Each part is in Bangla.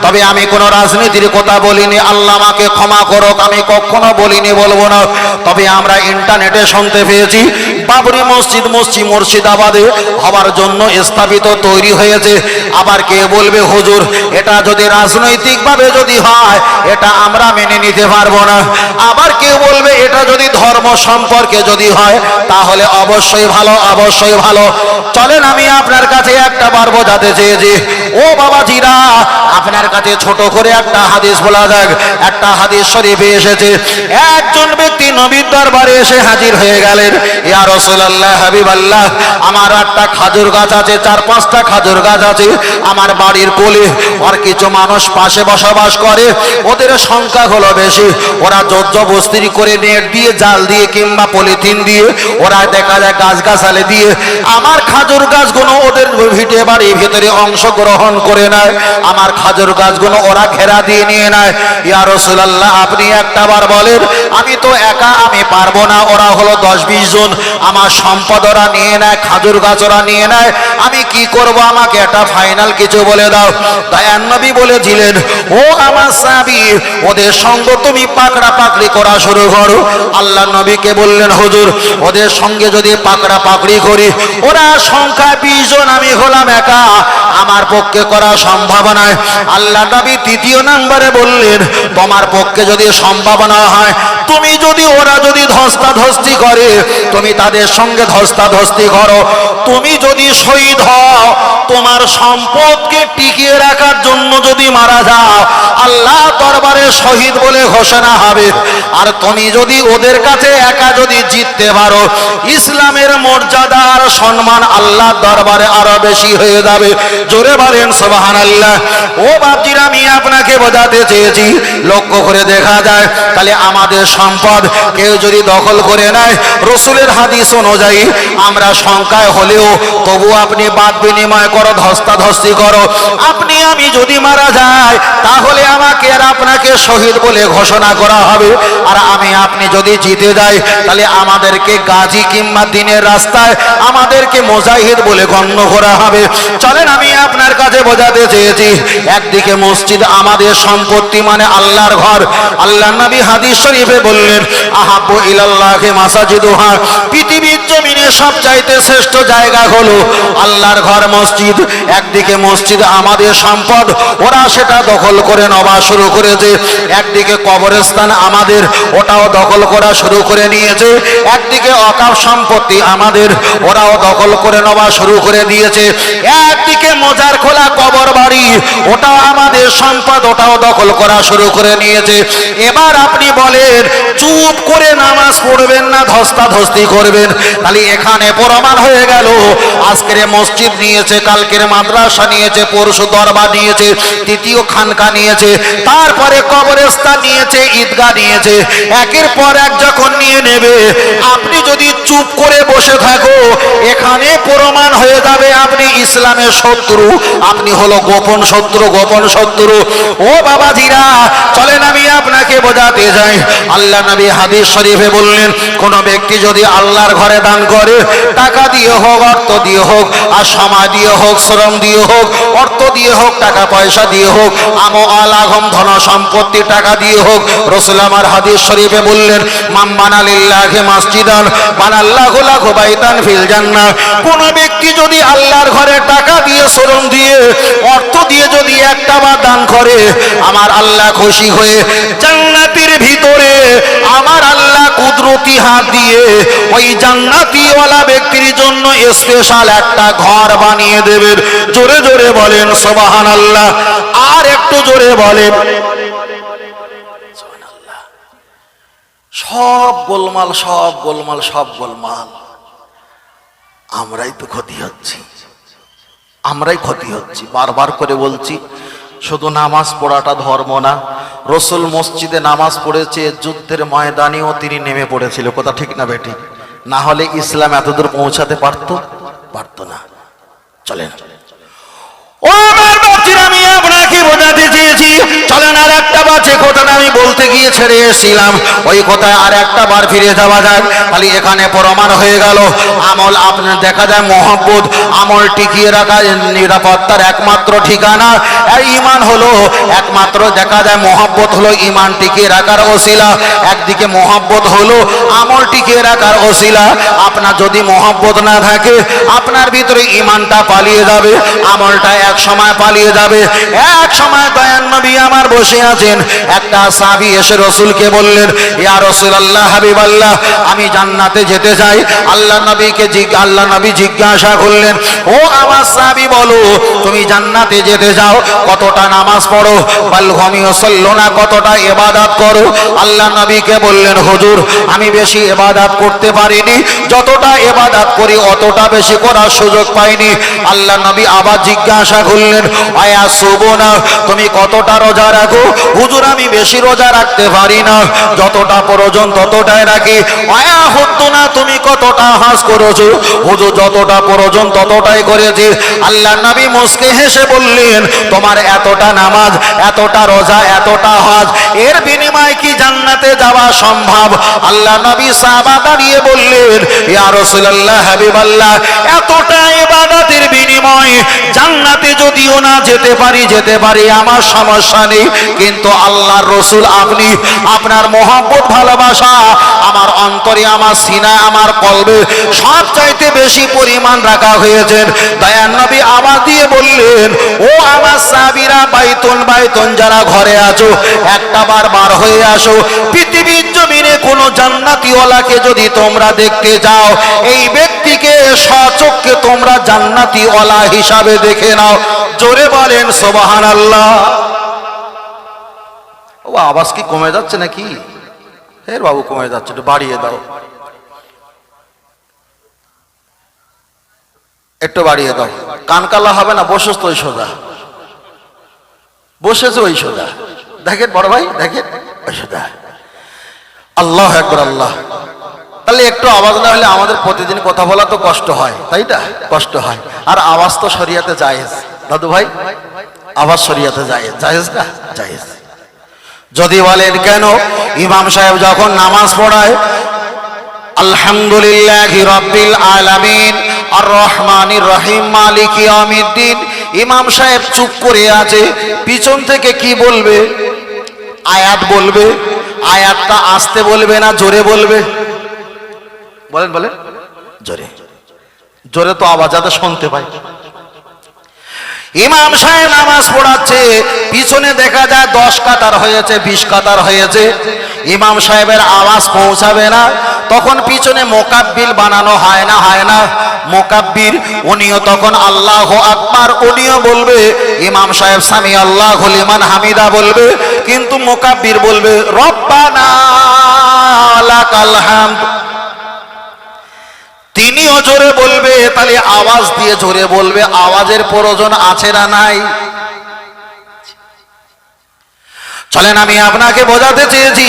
তবে আমি কোনো রাজনীতির কথা বলিনি, আল্লাহ আমাকে ক্ষমা করুক, আমি কখনো বলিনি, বলবো না। তবে আমরা ইন্টারনেটে শুনতে পেয়েছি বাবরি মসজিদ মুর্শিদাবাদে হওয়ার জন্য স্থাপিত তৈরি হয়েছে। আবার কে বলবে হুজুর এটা যদি রাজনৈতিকভাবে যদি হয় এটা আমরা মেনে নিতে পারবো না। আবার কেউ বলবে এটা যদি ধর্ম সম্পর্কে যদি হয় তাহলে অবশ্যই ভালো, অবশ্যই ভালো। চলেন আমি আপনার কাছে একটা বার বোঝাতে চেয়েছি, ও বাবাজিরা আপনার কাছে ছোট করে একটা হাদিস বলা যাক। একটা হাদিস শরীফে এসেছে, একজন ব্যক্তি নবীর দরবারে এসে হাজির হয়ে গেলেন, ইয়া রাসূলুল্লাহ, হাবিবাল্লাহ, আমার একটা খাজুর গাছ আছে, 4-5টা খাজুর গাছ আছে আমার বাড়ির কোলে। আর কিছু মানুষ পাশে বসবাস করে, ওদের সংখ্যা হলো বেশি, ওরা জবরদস্তি করে নেট দিয়ে, জাল দিয়ে কিংবা পলিথিন দিয়ে ওরা দেখা যায় গাছগাছালি দিয়ে আমার খাজুর গাছগুলো ওদের ভিটে বাড়ির ভিতরে অংশগ্রহণ করে নেয়, আমার খাজুর গাছগুলো ওরা ঘেরা দিয়ে নিয়ে নেয়। ইয়া রাসূলুল্লাহ, আপনি একটা বার বলেন, আমি তো একা, আমি পারবো না, ওরা হলো 10-20 জন, আমার সম্পদ ওরা নিয়ে নেয়, খাজুর গাছ ওরা নিয়ে নেয়, আমি কি করব? আমাকে একটা ফাইনাল কিছু বলে দাও। দয়ার নবী বলেছিলেন, ও আমার সাহাবী, ওদের সঙ্গ তুমি পাকড়া পাকড়ি করা শুরু করো। আল্লাহ নবীকে বললেন, হুজুর ওদের সঙ্গে যদি পাকড়া পাকড়ি করি, ওরা সংখ্যা 20 জন, আমি হলাম একা, আমার পক্ষে করা সম্ভব নয়। আল্লাহ নবী 3য় নম্বরে বললেন, তোমার পক্ষে যদি সম্ভব না হয়, তুমি যদি ওরা যদি ধস্তাধস্তি করে তুমি তাদের সঙ্গে ধস্তাধস্তি করো, তুমি যদি শহীদ হও, তোমার সম্পদকে টিকিয়ে রাখার জন্য যদি মারা যাও, আল্লাহ দরবারে শহীদ বলে ঘোষণা হবে। আর তুমি যদি ওদের কাছে একা যদি জিততে পারো, ইসলামের মর্যাদা আর সম্মান আল্লাহ দরবারে আরো বেশি হয়ে যাবে। জোরে বলেন সুবহানাল্লাহ। ও বাপজিরা, আমি আপনাকে বোঝাতে চেয়েছি, লক্ষ্য করে দেখা যায় তাহলে আমাদের সম্পদ কেউ যদি দখল করে নেয়, রসুলের হাদিস অনুযায়ী আমরা সংখ্যায় হলেও তবু আপনি বাদ বিনিময় করো, ধস্তাধস্তি করো, আপনি আমি যদি মারা যায় তাহলে আমাকে আর আপনাকে শহীদ বলে ঘোষণা করা হবে। আর আমি আপনি যদি জিতে যাই তাহলে আমাদেরকে গাজী কিংবা দিনের রাস্তায় আমাদেরকে মুজাহিদ বলে গণ্য করা হবে। চলেন আমি আপনার কাছে বোঝাতে চেয়েছি, একদিকে মসজিদ আমাদের সম্পত্তি, মানে আল্লাহর ঘর। আল্লাহ নবী হাদিস শরীফে বললেন, আহাব্বু ইলাল্লাহি মাসাজিদুহা, পৃথিবীর জমিনে সবচাইতে শ্রেষ্ঠ জায়গা হলো আল্লাহর ঘর, মসজিদ। একদিকে মসজিদ আমাদের সম্পদ, ওরা সেটা দখল করে নেওয়া শুরু করেছে। একদিকে কবরস্থান আমাদের, ওটাও দখল করা শুরু করে নিয়েছে। একদিকে অকাফ সম্পত্তি আমাদের, ওরাও দখল করে নেওয়া শুরু করে দিয়েছে। একদিকে মজার খোলা কবর বাড়ি, ওটাও আমাদের সম্পদ, ওটাও দখল করা শুরু করে নিয়েছে। এবার আপনি বলেন, চুপ করে নামাজ পড়বেন না ধস্তাধস্তি করবেন? তাহলে এখানে প্রমাণ হয়ে গেল, আজকের মসজিদ নিয়েছে, কালকের মাদ্রাসা নিয়েছে, পরশু দরবার নিয়েছে, তৃতীয় খানকা নিয়েছে, তারপরে কবরস্থান নিয়েছে, ঈদগাহ নিয়েছে, একের পর এক যখন নিয়ে নেবে, আপনি যদি চুপ করে বসে থাকো, এখানে প্রমাণ হয়ে যাবে আপনি ইসলামের শত্রু, আপনি হলো গোপন শত্রু, গোপন শত্রু। ও বাবাজিরা, চলেন আমি আপনাকে বোঝাতে যাই। আল্লাহ নবী হাদিস শরীফে বললেন, কোন ব্যক্তি যদি আল্লাহর ঘরে দান করে, টাকা দিয়ে হোক, অর্থ দিয়ে হোক, আর সময় দিয়ে হোক, শ্রম দিয়ে হোক, অর্থ দিয়ে হোক, টাকা পয়সা দিয়ে হোক, আমওয়ালাহুম ধন সম্পত্তি টাকা দিয়ে হোক, রাসূল আমার হাদিস শরীফে বললেন, মান বানা লিল্লাহি মাসজিদান বানাল্লাহু লাহু বাইতান ফিল জান্নাহ। কোন ব্যক্তি যদি আল্লাহর ঘরে টাকা দিয়ে, শ্রম দিয়ে, অর্থ দিয়ে যদি একটা বার দান করে, আমার আল্লাহ খুশি হয়ে জান্নাতের ভিতরে আমার আল্লাহ কুদরতি হাত দিয়ে ওই জান্নাতিওয়ালা ব্যক্তির জন্য স্পেশাল একটা ঘর বানিয়ে দেবেন। জোরে জোরে বলেন সুবহানাল্লাহ, আর একটু জোরে বলেন। সব গোলমাল, সব গোলমাল, সব গোলমাল, আমরাই তো ক্ষতি হচ্ছি, আমরাই ক্ষতি হচ্ছি। বারবার করে বলছি, শুধু নামাজ পড়াটা ধর্ম না, রসুল মসজিদে নামাজ পড়েছে, যুদ্ধের ময়দানেও তিনি নেমে পড়েছিল, কথা ঠিক না বেটি? না হলে ইসলাম এতদূর পৌঁছাতে পারতো না। চলেন ও আমার বাচ্চারা, আমি আপনাকে বোঝাতে চেয়েছি, চলেন আর একটা বাচ্চা কথাটা আমি বলতে বলতে গিয়ে ছেড়ে এসেছিলাম, ওই কথায় আর একটা বার ফিরে যাওয়া যায়। তাহলে এখানে প্রমাণ হয়ে গেল আমল আপনার দেখা যায় মহব্বত, আমল টিকিয়ে রাখা নিরাপত্তার একমাত্র ঠিকানা। আর ঈমান হলো একমাত্র দেখা যায় মহব্বত হলো ঈমান টিকিয়ে রাখার ওসিলা। একদিকে মহব্বত হলো আমল টিকিয়ে রাখার ওসিলা। আপনার যদি মহব্বত না থাকে আপনার ভিতরে ঈমানটা পালিয়ে যাবে, আমলটা এক সময় পালিয়ে যাবে। এক সময় দয়ান নবী আমার বসে আছেন, একটা সাহাবী এসে রাসূলকে বললেন, ইয়া রাসূলুল্লাহ হাবিবাল্লাহ, আমি জান্নাতে যেতে চাই। আল্লাহ নবী জিজ্ঞাসা করলেন, ও আমার সাহাবী বলো তুমি জান্নাতে যেতে যাও কতটা নামাজ পড়ো? বাল হুম ইউসাল্লুনা, কতটা ইবাদত করো? আল্লাহ নবীকে বললেন, হুজুর আমি বেশি ইবাদত করতে পারিনি, যতটা ইবাদত করি অতটা বেশি করার সুযোগ পাইনি। আল্লাহ নবী আবার জিজ্ঞাসা করলেন, আয়া সুবনা, তুমি কতটা রোজা রাখো? হুজুর আমি বেশি রোজা রাখতে পারি না, যতটা প্রয়োজন ততটাই রাখি। আয়া হুদ্দুনা, তুমি কতটা হজ করেছো? হুজুর যতটা প্রয়োজন ততটাই করেছি। আল্লাহ নবী মুস্কে হেসে বললেন, তোমার এতটা নামাজ, এতটা রোজা, এতটা হজ, এর বিনিময়ে কি জান্নাতে যাওয়া সম্ভব? আল্লাহ নবী সাহাবা দাঁড়িয়ে বললেন, ইয়া রাসূলুল্লাহ হাবিবাল্লাহ, এতটা ইবাদতের বিনিময়ে জান্নাতে যদিও না যেতে পারি আমার সমস্যা নেই, কিন্তু আল্লাহর রাসূল আপনি, আপনার মহব্বত ভালোবাসা আমার অন্তরে, আমার সিনায়, আমার কলবে সব চাইতে বেশি পরিমাণ রাখা হয়েছে। দয়ান নবী আওয়াজ দিয়ে বললেন, ও আমার সাহাবীরা, বাইতুন যারা ঘরে আছো একটা বার হয়ে আসো। পৃথিবীর জমিনে কোন জান্নাতীওয়ালাকে যদি তোমরা দেখতে যাও, এই ব্যক্তিকে সচক্ষে তোমরা জান্নাতীওয়ালা হিসাবে দেখে নাও। জোরে বলেন সুবহানাল্লাহ। ও আওয়াজ কি কমে যাচ্ছে নাকি? এর বাবু কমে যাচ্ছে, একটু বাড়িয়ে দাও, একটু বাড়িয়ে দাও। কানকালা হবে না, বসেছ তো ওই সোজা, বসেছে ওই সোজা। দেখেন বড় ভাই, দেখেন ওই সোজা। আল্লাহ আকবার, আল্লাহ। তাহলে একটু আওয়াজ না হলে আমাদের প্রতিদিন কথা বলা তো কষ্ট হয়, তাই না? কষ্ট হয়। আর আওয়াজ তো শরিয়াতে জায়েজ, দাদু ভাই আওয়াজ শরিয়াতে জায়েজ, জায়েজ না? জায়েজ। যদি বলেন কেন? ইমাম সাহেব যখন নামাজ পড়ায়, আলহামদুলিল্লাহি রাব্বিল আলামিন আর রহমানির রহিম মালিকি ইয়াউমিদ্দিন, ইমাম সাহেব চুপ করে আছে, পিছন থেকে কি বলবে? আয়াত বলবে। আয়াতটা আস্তে বলবে না জোরে বলবে? বলেন বলেন, জোরে। জোরে তো আওয়াজ যাতে শুনতে পাই। ইমাম সাহেব নামাজ পড়াচ্ছে, পিছনে দেখা যায় 10 কাতার হয়েছে, 20 কাতার হয়েছে, ইমাম সাহেবের আওয়াজ পৌঁছাবে না। তখন পিছনে মোকাব্বির বানানো হয় না? মোকাব্বির উনিও তখন আল্লাহু আকবার উনিও বলবে, ইমাম সাহেব সামি আল্লাহু লিমান হামিদা বলবে, কিন্তু মোকাব্বির বলবে রব্বানা লাকাল হামদ। তিনিও জোরে বলবে। তাহলে আওয়াজ দিয়ে জোরে বলবে, আওয়াজের প্রয়োজন আছে না নাই? চলেন আমি আপনাকে বোঝাতে চেয়েছি,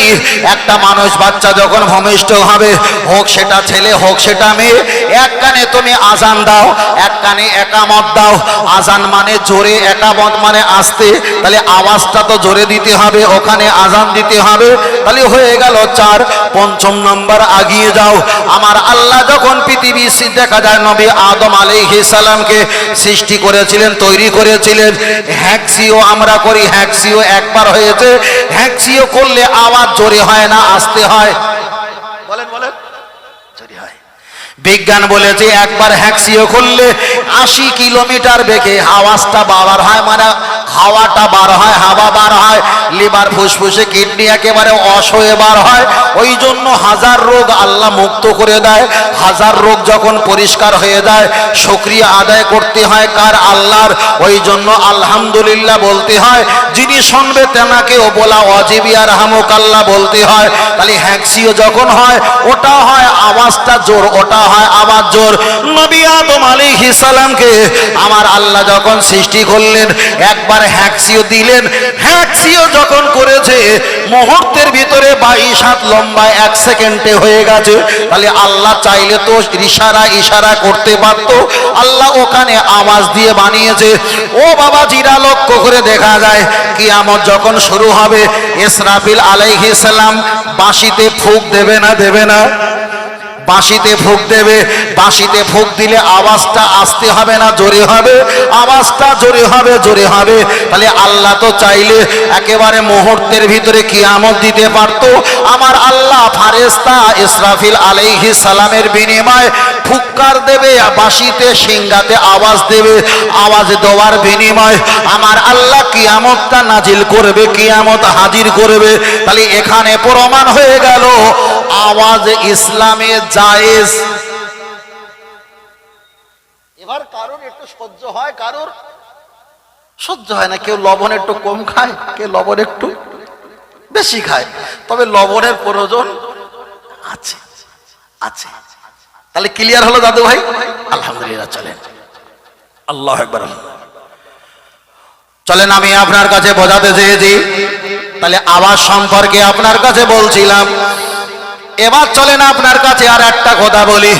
একটা মানুষ বাচ্চা যখন ভূমিষ্ঠ হবে, হোক সেটা ছেলে হোক সেটা মেয়ে, এক কানে তুমি আজান দাও, এক কানে একামত দাও। আজান মানে জোরে, একামত মানে আস্তে। তাহলে আওয়াজটা তো জোরে দিতে হবে, ওখানে আজান দিতে হবে। তাহলে হয়ে গেল 4। 5 নম্বর আগিয়ে যাও। আমার আল্লাহ যখন পৃথিবী দেখা যায় নবী আদম আলাইহিস সালামকে সৃষ্টি করেছিলেন, তৈরি করেছিলেন, হ্যাকসিও আমরা করি, হ্যাকসিও একবার হয়েছে। হ্যাকসিও করলে আওয়াজ জোরে হয় না আস্তে হয়? বলেন বলেন, জোরে হয়। বিজ্ঞান বলেছে একবার হ্যাকসিও করলে 80 কিলোমিটার বেগে আওয়াজটা বার হয়, মানে হাওয়াটা বার হয়, হাওয়া বার হয়, লিভার ফুসফুসে কিডনি একেবারে অসহ্য বার হয়। ওই জন্য 1000 রোগ আল্লাহ মুক্ত করে দেয়। 1000 রোগ যখন পরিষ্কার হয়ে যায়, শুকরিয়া আদায় করতে হয় কার? আল্লাহর। ওই জন্য আলহামদুলিল্লাহ বলতে হয়। যিনি শুনবে তেনাকেও বলা ওয়াজিব, ইয়ারহামুকাল্লাহ বলতে হয়। তাহলে হ্যাকসিও যখন হয়, ওটা হয় আওয়াজটা জোর, ওটা হয় আওয়াজ জোর। নবী আদম আলাইহিস সালামকে আমার আল্লাহ যখন সৃষ্টি করলেন, একবার হ্যাকসিও দিলেন। হ্যাকসিও যখন যখন করেছে মুহূর্তের ভিতরে 22 হাত লম্বা 1 সেকেন্ডে হয়ে গেছে। তাহলে আল্লাহ চাইলে তো ইশারা করতে পারতো, আল্লাহ ওখানে আওয়াজ দিয়ে বানিয়েছে। ও বাবা জিরা, লক্ষ্য করে দেখা যায় কিয়ামত যখন শুরু হবে ইসরাফিল আলাইহিস সালাম বাঁশিতে ফুঁক দেবে না দেবে না? বাঁশিতে ফুঁক দেবে। বাঁশিতে ফুঁক দিলে আওয়াজটা আসতে হবে না জোরে হবে? আওয়াজটা জোরে হবে, জোরে হবে। তাহলে আল্লাহ তো চাইলে একেবারে মুহূর্তের ভিতরে কিয়ামত দিতে পারত। আমার আল্লাহ ফারেস্তা ইসরাফিল আলাইহিস সালামের বিনিময়ে ফুৎকার দেবে, বাঁশিতে সিংহাতে আওয়াজ দেবে। আওয়াজ দেওয়ার বিনিময়ে আমার আল্লাহ কিয়ামতটা নাজিল করবে, কিয়ামত হাজির করবে। তাহলে এখানে প্রমাণ হয়ে গেল আওয়াজ ইসলামে জায়েজ। এবার কারোর একটু সহ্য হয়, কারোর সহ্য হয় না। কেউ লবণ একটু কম খায়, কেউ লবণ একটু বেশি খায়, তবে লবণের প্রয়োজন আছে আছে। তাহলে ক্লিয়ার হলো দাদু ভাই? আলহামদুলিল্লাহ। চলেন আল্লাহু আকবার। চলেন আমি আপনার কাছে বোঝাতে চেয়েছি, তাহলে আওয়াজ সম্পর্কে আপনার কাছে বলছিলাম। এবার চলেন আপনার কাছে আর একটা কথা বলি।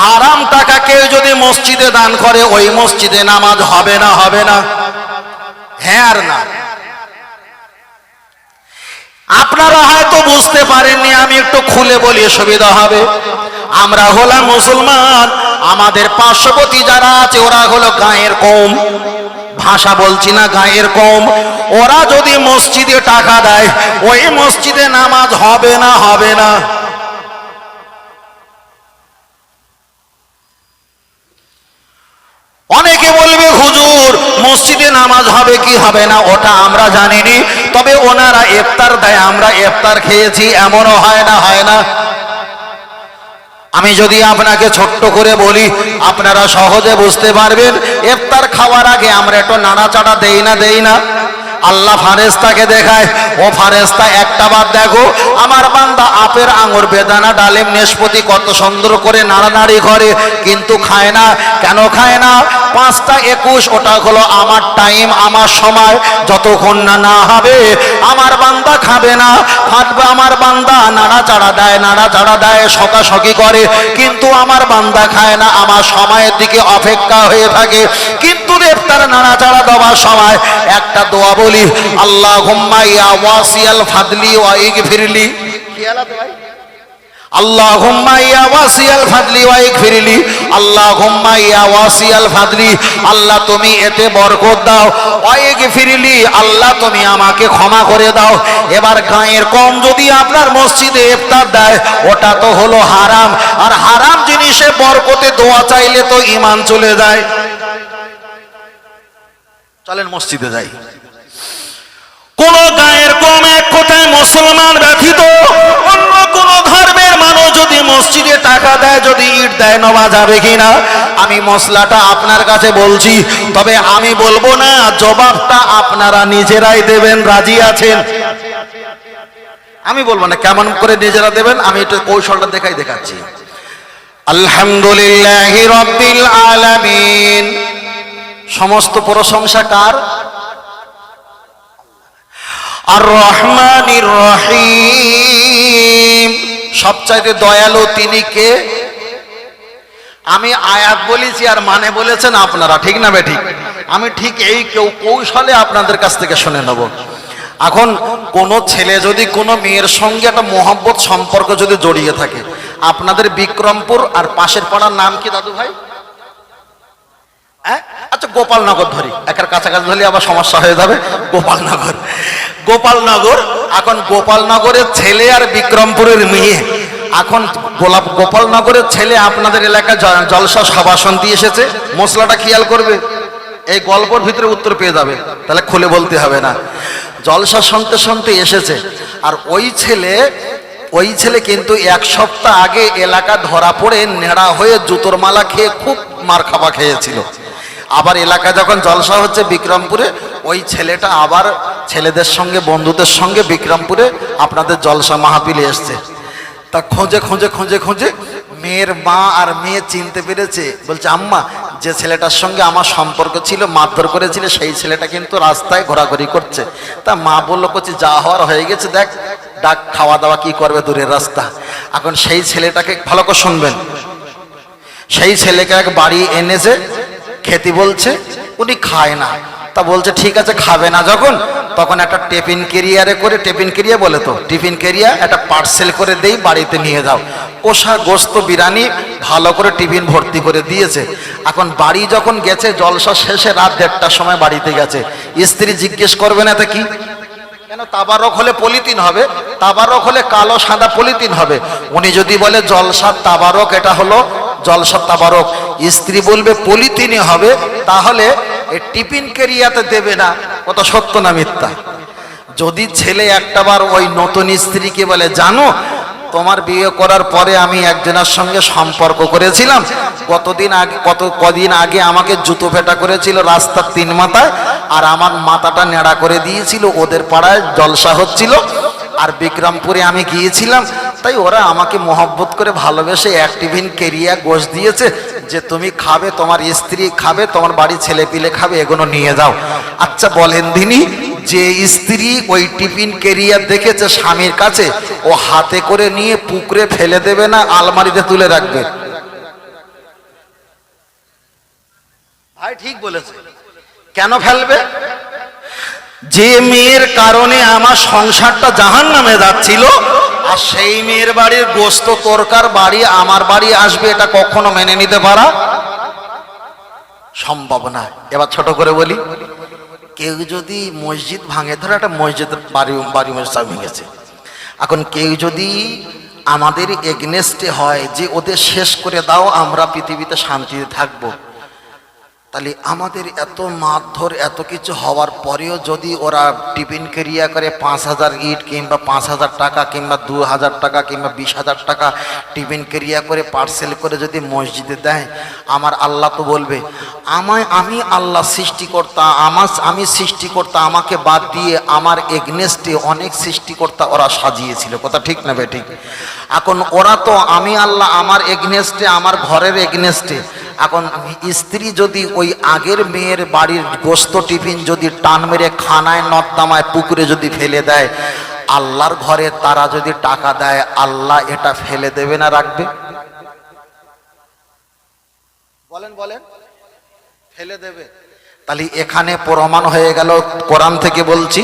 হারাম টাকা কেউ যদি মসজিদে দান করে ওই মসজিদে নামাজ হবে না হবে না? হ্যাঁ আর না? আপনারা হয়তো বুঝতে পারেননি, আমি একটু খুলে বলি সুবিধা হবে। আমরা হলাম মুসলমান, আমাদের পার্শ্ববর্তী যারা আছে ওরা হলো গায়ের কম, ভাষা বলছি না, গায়ের কম। ওরা যদি মসজিদে টাকা দেয় ওই মসজিদে নামাজ হবে না হবে না? অনেকে বলবে হুজুর মসজিদে নামাজ হবে কি হবে না ওটা আমরা জানিনি, তবে ওনারা ইফতার দেয়, আমরা ইফতার খেয়েছি, এমনও হয় না হয় না? আমি যদি আপনাকে ছোট্ট করে বলি আপনারা সহজে বুঝতে পারবেন। ইফতার খাওয়ার আগে আমরা একটু নাড়াচাড়া দেই না দেই না? আল্লাহ ফারেস্তাকে দেখায়, ও ফারেস্তা একটা বার দেখো আমার বান্দা আপের আঙুর বেদানা ডালিম নাশপাতি কত সুন্দর করে নাড়ানাড়ি করে, কিন্তু খায় না। কেন খায় না? 5টা 21 ওটা হলো আমার টাইম, আমার সময়। যতক্ষণ না না হবে আমার বান্দা খাবে না, ফাটবে। আমার বান্দা নাড়াচাড়া দেয়, নাড়াচাড়া দেয়, সকাশকি করে, কিন্তু আমার বান্দা খায় না, আমার সময়ের দিকে অপেক্ষা হয়ে থাকে। কিন্তু ইফতার নাড়াচাড়া দেওয়ার সময় একটা দোয়া বলি, আল্লাহুম্মা ইয়া ওয়াসিয়াল ফাদলি ওয়া ইগফিরলি। খেয়াল আছে ভাই? আল্লাহুম্মা ইয়া ওয়াসিয়াল ফাদলি ওয়া ইগফিরলি। আল্লাহুম্মা ইয়া ওয়াসিয়াল ফাদলি, আল্লাহ তুমি এতে বরকত দাও। ওয়া ইগফিরলি, আল্লাহ তুমি আমাকে ক্ষমা করে দাও। এবার গায়ের কম যদি আপনার মসজিদে ইফতার দেয় ওটা তো হলো হারাম, আর হারাম জিনিসে বরকতে দোয়া চাইলে তো ঈমান চলে যায়। চলেন মসজিদে যাই। কোন গায়ের কম, এক কথায় মুসলমান ব্যতীত অন্য কোন ধর্মের মানুষ যদি মসজিদে টাকা দেয়, যদি ইট দেয়, নেওয়া যাবে কিনা? আমি মশলাটা আপনার কাছে বলছি, তবে আমি বলবো না, জবাবটা আপনারা নিজেরাই দেবেন। রাজি আছেন? আমি বলবো না, কেমন করে নিজেরা দেবেন আমি একটু কৌশলটা দেখাচ্ছি। আলহামদুলিল্লাহি রাব্বিল আলামিন। সমস্ত প্রশংসা কার? আর রহমানির রহিম, সবচাইতে দয়ালু তিনি কে? আমি আয়াত বলেছি আর মানে বলেছেন আপনারা, ঠিক না বেঠিক? আমি ঠিক এই কৌশলে আপনাদের কাছ থেকে শুনে নেব। এখন কোন ছেলে যদি কোনো মেয়ের সঙ্গে একটা মোহাব্বত সম্পর্ক যদি জড়িয়ে থাকে, আপনাদের বিক্রমপুর আর পাশের পাড়ার নাম কি দাদু ভাই? আচ্ছা গোপালনগর ধরি, একের কাছাকাছি ধরলে আবার সমস্যা হয়ে যাবে। গোপালনগর, গোপালনগর। এখন গোপালনগরের ছেলে আর বিক্রমপুরের মেয়ে, এখন গোপালনগরের ছেলে আপনাদের এলাকায় জলসা সভা শুনতে এসেছে, মশলাটা খেয়াল করবে, এই গল্পের ভিতরে উত্তর পেয়ে যাবে, তাহলে খুলে বলতে হবে না। জলসা শুনতে শুনতে এসেছে, আর ওই ছেলে কিন্তু 1 সপ্তাহ আগে এলাকা ধরা পড়ে নেড়া হয়ে জুতোর মালা খেয়ে খুব মার খাওয়া খেয়েছিল। আবার এলাকা যখন জলসা হচ্ছে বিক্রমপুরে, ওই ছেলেটা আবার ছেলেদের সঙ্গে বন্ধুদের সঙ্গে বিক্রমপুরে আপনাদের জলসা মাহফিলে এসছে। তা খোঁজে মেয়ের মা আর মেয়ে চিনতে পেরেছে, বলছে আম্মা যে ছেলেটার সঙ্গে আমার সম্পর্ক ছিল, মারধর করেছিল, সেই ছেলেটা কিন্তু রাস্তায় ঘোরাঘুরি করছে। তা মা বললো, করছি যা হওয়ার হয়ে গেছে, দেখ ডাক, খাওয়া দাওয়া কি করবে, দূরের রাস্তা। এখন সেই ছেলেটাকে ভালো করে শুনবেন, সেই ছেলেকে এক বাড়ি এনেছে, খেতে বলছে, উনি খায় না। তা বলছে ঠিক আছে, খাবে না যখন, তখন একটা টিফিন ক্যারিয়ারে করে, টিফিন ক্যারিয়ার বলে তো, টিফিন ক্যারিয়ার একটা পার্সেল করে দেই, বাড়িতে নিয়ে যাও। কষা গোস্ত বিরিয়ানি ভালো করে টিফিন ভর্তি করে দিয়েছে। এখন বাড়ি যখন গেছে, জলসা শেষে রাত 1:30টার সময় বাড়িতে গেছে, স্ত্রী জিজ্ঞেস করবে না তা কি, কেন তাবারক হলে পলিথিন হবে, তাবারক হলে কালো সাদা পলিথিন হবে। উনি যদি বলে জলসার তাবারক, এটা হলো জলসার তাবারক, স্ত্রী বলবে পলিথিনে হবে, তাহলে এই টিফিন ক্যারিয়াতে দেবে না। কত সত্য না মিথ্যা? যদি ছেলে একটাবার ওই নতুন স্ত্রীকে বলে, জানো তোমার বিয়ে করার পরে আমি একজনের সঙ্গে সম্পর্ক করেছিলাম, কদিন আগে আমাকে জুতো ফেটা করেছিল রাস্তার 3 মাথায়, আর আমার মাথাটা নেড়া করে দিয়েছিল, ওদের পাড়ায় জলসা হচ্ছিল, আর বিক্রমপুরে আমি গিয়েছিলাম, তাই ওরা আমাকে মহব্বত করে ভালোবেসে এক টিফিন ক্যারিয়ার গোশ দিয়েছে, যে তুমি খাবে, তোমার স্ত্রী খাবে, তোমার বাড়ির ছেলে পিলে খাবে, এগুলো নিয়ে যাও। আচ্ছা বলেন দিনি, যে স্ত্রী ওই টিফিন ক্যারিয়ার দেখেছে স্বামীর কাছে, ও হাতে করে নিয়ে পুকুরে ফেলে দেবে না আলমারিতে তুলে রাখবে? ভাই ঠিক বলেছে। কেন ফেলবে? যে মেয়ের কারণে আমার সংসারটা জাহান্নামে যাচ্ছিল, আর সেই মেয়ের বাড়ির গোস্ত তরকার বাড়ি আমার বাড়ি আসবে, এটা কখনো মেনে নিতে পারা সম্ভব না। এবার ছোট করে বলি, কেউ যদি মসজিদ ভাঙে, ধরো একটা মসজিদের বাড়ি মসজিদ ভেঙেছে, এখন কেউ যদি আমাদের এগনেস্টে হয় যে ওদের শেষ করে দাও, আমরা পৃথিবীতে শান্তিতে থাকবো, তাহলে আমাদের এত মারধর এত কিছু হওয়ার পরেও যদি ওরা টিফিন ক্যারিয়ার করে 5000 ইট কিংবা 5000 টাকা কিংবা 2000 টাকা কিংবা 20000 টাকা টিফিন ক্যারিয়ার করে পার্সেল করে যদি মসজিদে দেয়, আমার আল্লাহ তো বলবে, আমি আল্লাহ সৃষ্টিকর্তা, আমি সৃষ্টিকর্তা, আমাকে বাদ দিয়ে আমার এগনেস্টে অনেক সৃষ্টিকর্তা ওরা সাজিয়েছিল। কথা ঠিক না বে ঠিক? এখন ওরা তো আমি আল্লাহ আমার এগনেস্টে, আমার ঘরের এগনেস্টে। এখন স্ত্রী যদি ওই আগের মেয়ের বাড়ির গোস্ত টিফিন যদি টান মেরে খানায়, নর্দমায়, পুকুরে যদি ফেলে দেয়, আল্লাহর ঘরে তারা যদি টাকা দেয়, আল্লাহ এটা ফেলে দেবে না রাখবে? বলেন বলেন, ফেলে দেবে। তাহলে এখানে প্রমাণ হয়ে গেল, কোরআন থেকে বলছি,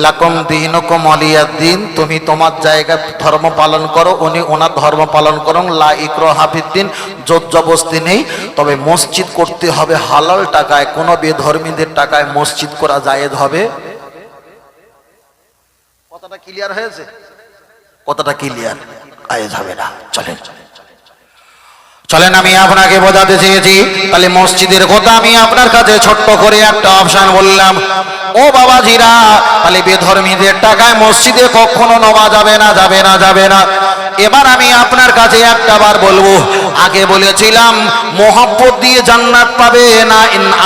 লাকুম দীনুকুম ওয়ালিয়াদ্দিন, তুমি তোমার জায়গায় ধর্ম পালন করো, উনি ওনার ধর্ম পালন করুন, লা ইকরাহা ফিদ্দিন, জোর জবরদস্তি নেই। তবে মসজিদ করতে হবে হালাল টাকায়, কোনো বেধর্মীদের টাকায় মসজিদ করা জায়েজ হবে। কথাটা ক্লিয়ার হয়েছে? কথাটা ক্লিয়ার? জায়েজ হবে না। চলেন আমি আপনাকে বোঝাতে চেয়েছি। তাহলে মসজিদের কথা আমি আপনার কাছে ছোট্ট করে একটা অপশন বললাম। ও বাবাজিরা, তাহলে বেধর্মীদের টাকায় মসজিদে কখনো নেওয়া যাবে না, যাবে না, যাবে না। এবার আমি আপনার কাছে একটা বার বলবো, আগে বলেছিলাম মোহব্বত দিয়ে জান্নাত পাবে না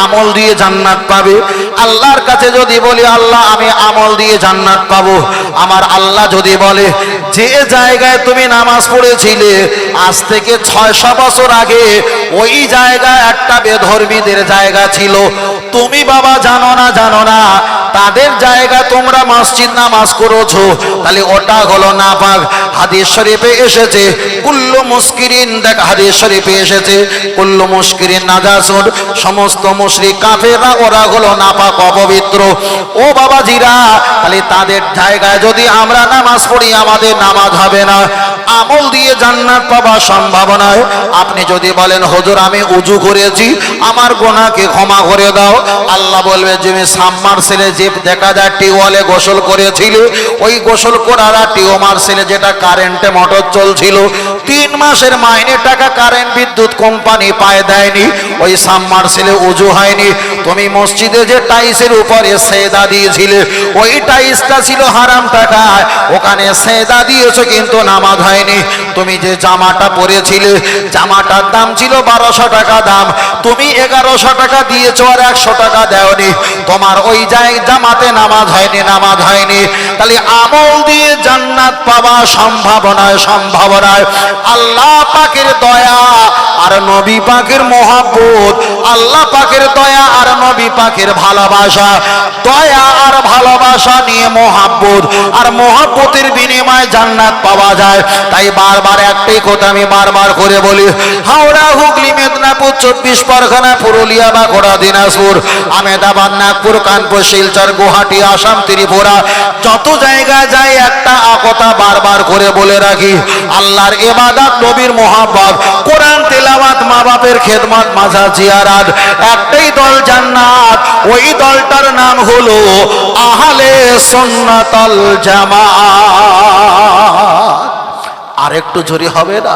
আমল দিয়ে জান্নাত পাবে। আল্লাহর কাছে যদি বলি আল্লাহ আমি আমল দিয়ে জান্নাত পাবো, আমার আল্লাহ যদি বলে যে জায়গায় তুমি নামাজ পড়েছিলে আজ থেকে 600 বছর আগে ওই জায়গায় একটা বেধর্মীদের জায়গা ছিল, তুমি বাবা জানো না, তাদের জায়গা তোমরা মসজিদ নামাজ করেছো, তাহলে ওটা হলো নাপাক। হাদিস শরীফে এসেছে কুল্লু মুশকিরিন, দেখ হাদিস শরীফে এসেছে কুল্লু মুশকিরিন নাজাসুন, সমস্ত মুশরিক কাফেররা ওরা হলো নাপাক, অপবিত্র। ও বাবাজিরা, তাহলে তাদের জায়গায় যদি আমরা নামাজ পড়ি আমাদের নামাজ হবে না, আমল দিয়ে জান্নাত পাওয়ার সম্ভাবনা। আপনি যদি বলেন হুজুর আমি ওযু করেছি, আমার গুনাহকে ক্ষমা করে দাও, আল্লাহ বলবে যে সাম্মার ছেলে যে দেখা যায় টিউবওয়েলে গোসল করেছিল, ওই গোসল করার টিউমার ছেলে যেটা কারেন্টে মোটর চলছিল, 3 মাসের মাইনে টাকা কারেন্ট বিদ্যুৎ কোম্পানি পায় দেয়নি, ওই সাম্মার ছেলে ওযু হয়নি। তুমি মসজিদে যে টাইসের উপরে সেজদা দিয়েছিলে, ওই টাইসটা ছিল হারাম টাকা, ওখানে সেজদা দিয়েছো কিন্তু নামাজ হয়নি। তুমি যে জামাটা পরেছিলে, জামাটার দাম ছিল 1200 টাকা দাম, তুমি 1100 টাকা দিয়েছো আর 100 টাকা দেওনি, তোমার ওই জামাতে নামাজ হয়নি। তাহলে আমল দিয়ে জান্নাত পাওয়া সম্ভাবনা নয়, সম্ভব নয়। আল্লাহ পাকের দয়া আর নবী পাকের মহব্বত, আল্লাহ পাকের দয়া আর নবী পাকের ভালোবাসা, দয়া আর ভালোবাসা নিয়ে মহব্বত, আর মহব্বতের বিনিময়ে জান্নাত পাওয়া যায়। তাই বারবার একটাই কথা আমি বারবার করে বলি, হাওড়া, হুগলি, মেদিনীপুর, 24 পরগনা, পুরুলিয়া, বাঁকুড়া, দিনাজপুর, আহমেদাবাদ, নাগপুর, কানপুর, শিলচর, গুয়াহাটি, আসাম, ত্রিপুরা, যত জায়গায় যাই একটা কথা বারবার করে বলে রাখি, আল্লাহর ইবাদত, নবীর মহব্বত, কোরআন তেলাওয়াত, মা বাপের খেদমত, মাজার জিয়ারত, একটাই দল জান্নাত। ওই দলটার নাম হলো আহলে সুন্নাতুল জামাত। আর একটু জোরে হবে না?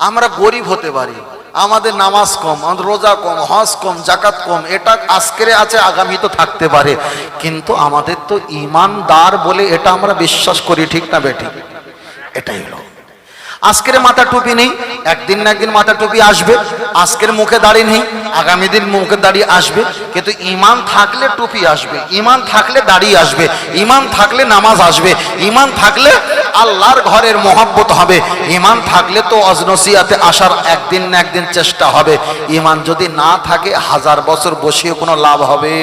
আমরা গরিব হতে পারি, আমাদের নামাজ কম, আমাদের রোজা কম, হজ কম, জাকাত কম, এটা আজকের আছে, আগামী তো থাকতে পারে, কিন্তু আমাদের তো ইমানদার বলে এটা আমরা বিশ্বাস করি, ঠিক না বেঠিক? এটাই হলো। আজকের মাথা টুপি নেই, একদিন না একদিন মাথা টুপি আসবে। আজকের মুখে দাড়ি নেই, আগামী দিন মুখে দাড়ি আসবে। কিন্তু ইমান থাকলে টুপি আসবে, ইমান থাকলে দাড়ি আসবে, ইমান থাকলে নামাজ আসবে, ইমান থাকলে আল্লাহর ঘরের মহব্বত হবে, ইমান থাকলে তো অজনসিয়াতে আসার একদিন না একদিন চেষ্টা হবে। ইমান যদি না থাকে 1000 বছর বসিয়ে কোনো লাভ হবে?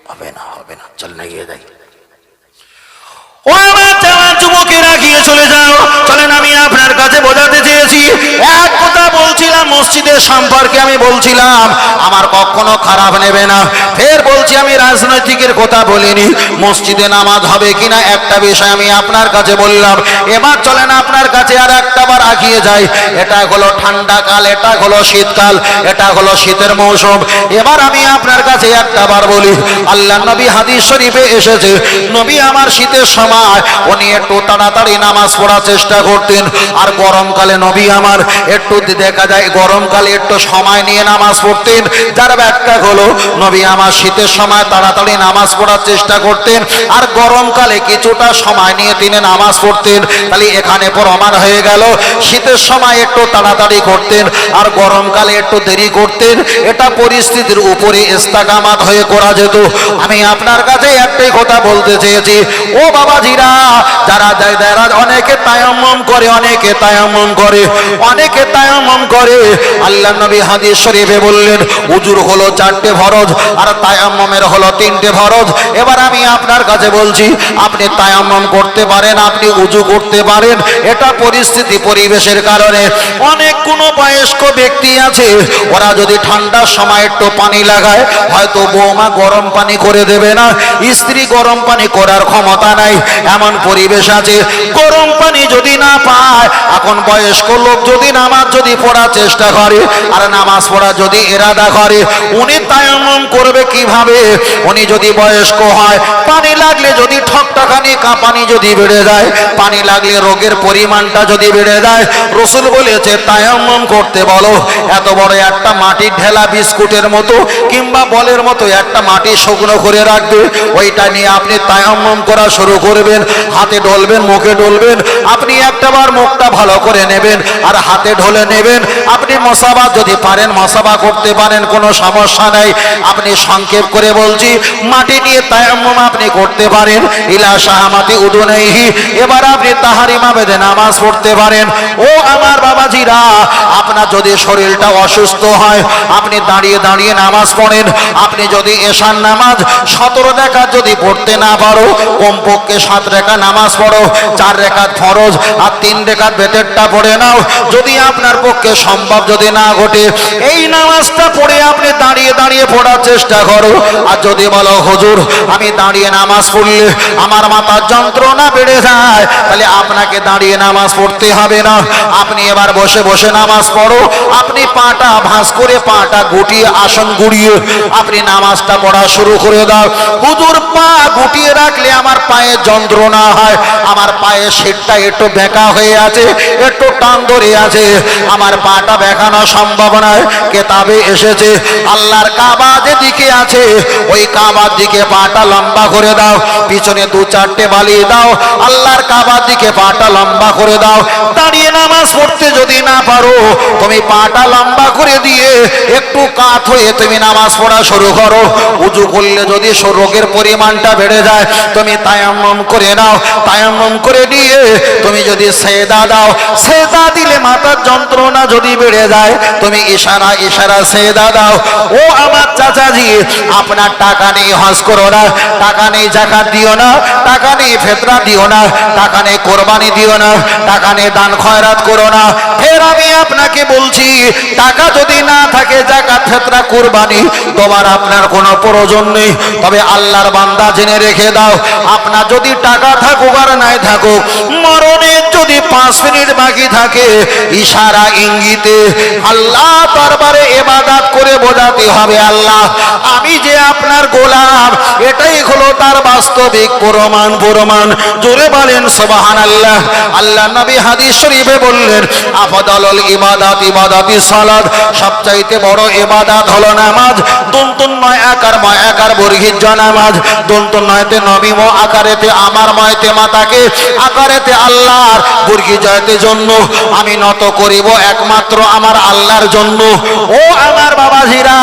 হবে না, হবে না। চল না, গিয়ে যাই। ও আমার যুবকেরা, গিয়ে চলে যাও। চলেন, আমি আপনার কাছে বোঝাতে চেয়েছি, এক কথা বলছিলাম মসজিদের সম্পর্কে, আমি বলছিলাম আমার কখনো খারাপ নেবে না। ফের বলছি, আমি রাজনৈতিকের কথা বলিনি, মসজিদে নামাজ হবে কিনা একটা বিষয় আমি আপনার কাছে বললাম। এবার চলেন আপনার কাছে আর একটা বার আগিয়ে যাই। এটা হলো ঠান্ডা কাল, এটা হলো শীতকাল, এটা হলো শীতের মৌসুম। এবার আমি আপনার কাছে একটা বার বলি, আল্লাহ নবী হাদিস শরীফে এসেছে, নবী আমার শীতের সময় উনি একটু তাড়াতাড়ি নামাজ পড়ার চেষ্টা করতেন। আর গরমকালে নবী আমার একটু দেখা যায় গরমকালে একটু সময় নিয়ে নামাজ পড়তেন। যার ব্যাখ্যা হলো, নবী আমার শীতের সময় তাড়াতাড়ি নামাজ পড়ার চেষ্টা করতেন, আর গরমকালে কিছুটা সময় নিয়ে তিনি নামাজ পড়তেন। তাহলে এখানে প্রমাণ হয়ে গেল, শীতের সময় একটু তাড়াতাড়ি করতেন আর গরমকালে একটু দেরি করতেন। এটা পরিস্থিতির উপরে ইস্তেকামাত হয়ে করা যেত। আমি আপনার কাছে একটাই কথা বলতে চেয়েছি, ও বাবাজিরা, যারা অনেকে তায়াম্মুম করে, অনেকে তায়াম্মুম করে, অনেকে তায়াম্মুম করে। আল্লাহ নবী হাদিস শরীফে বললেন, উজুর হলো 4টে ফরজ আর তায়াম্মুমের হলো 3টে ফরজ। এবার আমি আপনার কাছে বলছি, আপনি তায়াম্মুম করতে পারেন, আপনি উজু করতে পারেন, এটা পরিস্থিতি পরিবেশের কারণে। অনেক কোন বয়স্ক ব্যক্তি আছে, ওরা যদি ঠান্ডার সময় একটু পানি লাগায়, হয়তো বৌমা গরম পানি করে দেবে না, স্ত্রী গরম পানি করার ক্ষমতা নাই, এমন পরিবেশ আছে। গরম পানি যদি না পায়, এখন বয়স্ক লোক যদি নামাজ যদি পড়ার চেষ্টা করে আর নামাজ পড়া যদি ইরাদা করে, উনি তায়াম্মুম করবে কিভাবে? উনি যদি বয়স্ক হয়, পানি লাগলে যদি ঠকঠকানি কাঁপানি যদি বেড়ে যায়, পানি লাগলে রোগের পরিমাণটা যদি বেড়ে যায়, রাসূল বলেছে তায়াম্মুম করতে বলো। এত বড় একটা মাটির ঢেলা বিস্কুটের মতো কিংবা বলের মতো একটা মাটি শুকনো করে রাখবে, ওইটা নিয়ে আপনি তায়াম্মুম করা শুরু করবেন। হাতে ঢলবেন, মুখে ঢলবেন, আপনি একটাবার মুখটা ভালো করে নেবেন আর হাতে ঢলে নেবেন। আপনি মসাবা যদি পারেন, মসাবা করতে পারেন, কোনো সমস্যা নাই। আপনি সংক্ষেপ করে বলছি, মাটি নিয়ে তায়াম্মুম আপনি করতে পারেন, ইলা শাহামাতি উদুনাইহি। এবার আপনি তাহারিমা বেঁধে নামাজ পড়তে পারেন। ও আমার বাবাজিরা, আপনার যদি শরীরটা অসুস্থ হয়, আপনি দাঁড়িয়ে দাঁড়িয়ে নামাজ পড়েন। আপনি যদি এশার নামাজ 17 রাকাত যদি পড়তে না পারো, কমপক্ষে 7 রাকাত নামাজ পড়ো, 4 রাকাত ফরজ আর 3 রাকাত বেতেরটা পড়ে নাও। যদি আপনার পক্ষে সম্ভব যদি না ঘটে, এই নামাজটা পড়ে আপনি দাঁড়িয়ে দাঁড়িয়ে পড়ার চেষ্টা করো। আর যদি বলো হুজুর আমি দাঁড়িয়ে নামাজ পড়লে আমার মাথার যন্ত্রণা বেড়ে যায়, তাহলে আপনাকে দাঁড়িয়ে নামাজ পড়তে হবে না, আপনি এবার বসে বসে নামাজ পড়ো। আপনি পাটা ভাঁজ করে, পাটা গুটিয়ে, আসন গুড়িয়ে আপনি নামাজটা পড়া শুরু করে দাও। হুজুর পা গুটিয়ে রাখলে আমার পায়ে যন্ত্রণা হয়, আমার পায়ে শীতটা একটু বেঁকা হয়ে আছে, একটু টান ধরে আছে, আমার পাটা বেঁকানো সম্ভব নয়। কেতাবে এসেছে আল্লাহর কাবা যেদিকে আছে ওই কাবার দিকে পাটা লম্বা করে দাও, পিছনে 2-4টে বালিয়ে দাও, আল্লাহর কাবার দিকে পাটা লম্বা করে দাও। দাঁড়িয়ে নামাজ পড়তে যদি না পারো, তুমি পাটা লম্বা করে দিয়ে একটু কাত হয়ে তুমি নামাজ পড়া শুরু করো। উজু করলে যদি রোগের পরিমাণটা বেড়ে যায় তুমি তায়াম্মুম করে নাও, তায়াম্মুম করে নিয়ে তুমি যদি সেজদা দাও, সেজদা দিলে মাথার যন্ত্রণা যদি বেড়ে যায় তুমি ইশারা ইশারা সেজদা দাও। ও আমার চাচাজি, আপনার টাকা নেই হজ করো না, টাকা নেই যাকাত দিও না, টাকা নেই ফিতরা দিও না, টাকা নেই কোরবানি দিও না, টাকা নেই দান খয়রাত করো না। ফের আমি আপনাকে বলছি, টাকা যদি না থাকে যাকাত ফিতরা কোরবানি তোমার আপনার কোনো প্রয়োজন নেই। তবে আল্লাহর বান্দা জেনে রেখে দাও, আপনার যদি টাকা থাকুক আর নাই থাকুক, মরণের যদি 5 মিনিট বাকি থাকে ইশারা ইঙ্গিতে আল্লাহ দরবারে ইবাদত করে বোঝাতে হবে আল্লাহ আমি যে আপনার গোলাম। এটাই হলো তার বাস্তবিক প্রমাণ। জোরে বলেন সুবহানাল্লাহ। আল্লাহ নবী হাদিস শরীফে বললেন, আফদালুল ইবাদাত ইবাদাতিস সালাত, সবচাইতে বড় ইবাদত হলো নামাজ। দুনতুন নয় আকার বর্গীর নামাজ, দুনতুন নয়তে নবী ও আকারেতে আমার ময়তে মাতাকে, আকারেতে আল্লাহর, বর্গী জয়তে জন্য আমি নত করিব একমাত্র আমার আল্লাহর জন্য। ও আমার বাবাজিরা,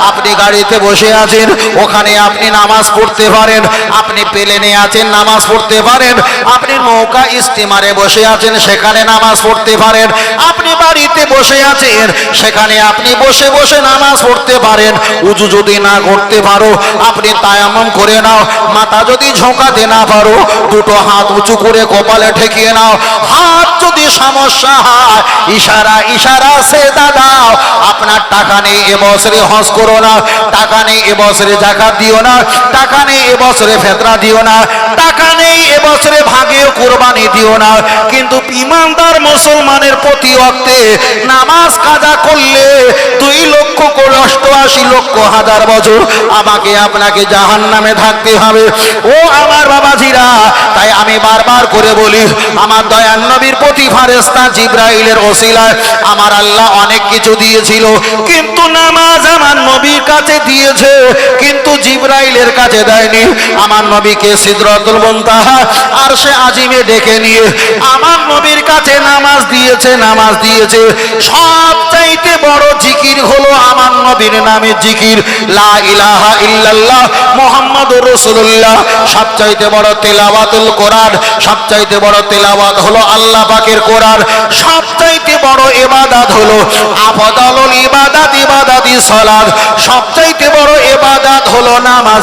আপনি গাড়িতে বসে আছেন, ওখানে আপনি নামাজ পড়তে পারেন। আপনি প্লেনে আছেন, নামাজ পড়তে পারেন। আপনি নৌকা স্টিমারে বসে আছেন, সেখানে নামাজ পড়তে পারেন। আপনি বাড়িতে বসে আছেন, সেখানে আপনি বসে বসে নামাজ পড়তে পারেন। উজু যদি না করতে পারো আপনি তায়াম্মুম করে নাও। মাথা যদি ঝোঁকাতে না পারো দুটো হাত উঁচু করে কপালে ঠেকিয়ে নাও। হাত যদি সমস্যা হয় ইশারা ইশারা সেজদা দাও। আপনার টাকা নেই এবছরে হজ করো না, টাকা নেই এবছরে যাকাত দিও না, টাকা নেই এবছরে ফিতরা দিও না, টাকা নেই এবছরে ভাগে কুরবানি দিও না, কিন্তু ঈমানদার মুসলমানের প্রতি ওয়াক্তে নামাজ কাজা করলে 2,88,00,000 বছর আমাকে আপনাকে জাহান্নামে থাকতে হবে। ও আমার বাবাজিরা, তাই আমি বারবার করে বলি, আমার দয়ার নবীর প্রতি ফেরেশতা জিবরাইলের ওসিলায় আমার আল্লাহ অনেক কিছু দিয়েছিল, কিন্তু নামাজ আমার নবীর কাছে দিয়েছে, কিন্তু জিবরাইলের কাছে দেয়নি। আমার নবীকে সিদরাতুল মুনতাহা আরশে আজিমে ডেকে নিয়ে আমার নবীর কাছে নামাজ দিয়েছে। সবচাইতে বড় জিকির হলো আমার নবীর নামে জিকির, লা ইলাহা ইল্লাল্লাহ মুহাম্মাদুর রাসূলুল্লাহ। সবচাইতে বড় তেলাওয়াতুল কোরআন, সবচাইতে বড় তেলাওয়াত হলো আল্লাহ পাকের কোরআন। সবচাইতে বড় ইবাদত হলো আফদালুল ইবাদাত ইবাদাতিস সালাত, সবচাইতে বড় ইবাদত হলো নামাজ।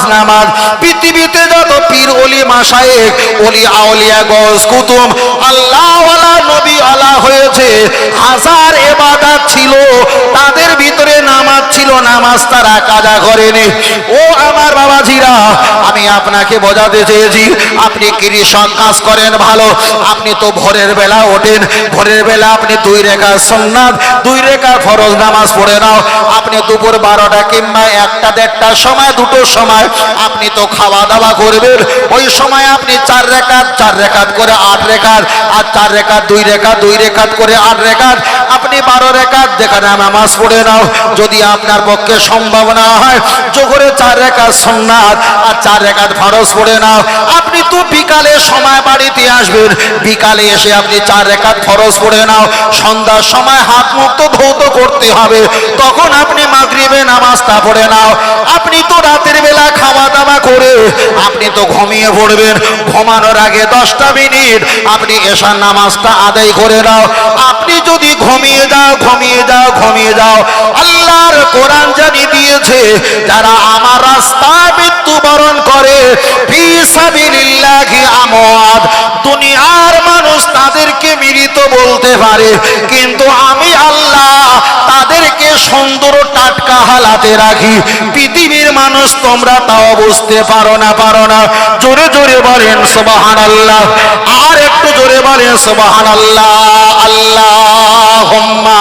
পৃথিবীতে যত পীর ওলি মাশায়েখ ওলি আউলিয়া গওস কুতুব আল্লাহ ওয়ালা নবী আলা হয়েছে, হাজার ইবাদত ছিল, তাদের ভিতরে নামাজ ছিল, নামাজ তারা কাজা করেনি। ও আমার বাবাজিরা, আমি আপনাকে বোঝাতে চেয়েছি, আপনি কৃষক কাজ করেন ভালো, আপনি তো ভোরের বেলা ওঠেন, ভোরের বেলা আপনি 2 রাকাত সুন্নাত 2 রাকাত ফরজ নামাজ পড়ে নাও। আপনি দুপুর 12টা কিংবা 1টা 1:30টার সময়, 2টোর সময় আপনি তো খাওয়া দাওয়া করবেন, ওই সময় আপনি 4 রাকাত করে 8 রাকাত, আর 4 রাকাত 2 রাকাত করে 8 রাকাত, আপনি 12 রাকাত যেখানে নামাজ পড়ে নাও। যদি আপনার পক্ষে সম্ভব না হয় জোহরে 4 রাকাত সুন্নাত আর 4 রাকাত ফরজ পড়ে নাও। আপনি তো বিকালে সময় বাড়িতে আসবেন, বিকালে এসে আপনি 4 রাকাত ফরজ পড়ে নাও। সন্ধ্যার সময় হাত মুখ তো ধৌত করতে হবে, তখন আপনি মাগরিবে নামাজটা পড়ে নাও। আপনি তো রাতের বেলা খাওয়া দাওয়া করে আপনি তো ঘুমিয়ে পড়বেন, ঘুমানোর আগে 10টা মিনিট আপনি এশার নামাজটা আদায় করে নাও। আপনি যদি ঘুমিয়ে যাও, আল্লাহর কোরআন জানিয়ে দিয়েছে, যারা আমার রাস্তায় মৃত্যুবরণ করে ফি সাবিলিল্লাহি আমওয়াত, দুনিয়ার মানুষ তাদেরকে মৃত বলতে পারে, কিন্তু আমি আল্লাহ তাদেরকে সুন্দর টাটকা হালাতে রাখি। পৃথিবীর মানুষ তোমরা তাও বুঝতে পারো না। জোরে জোরে বলেন সুবহানাল্লাহ, আর একটু জোরে বলেন সুবহানাল্লাহ। আল্লাহুম্মা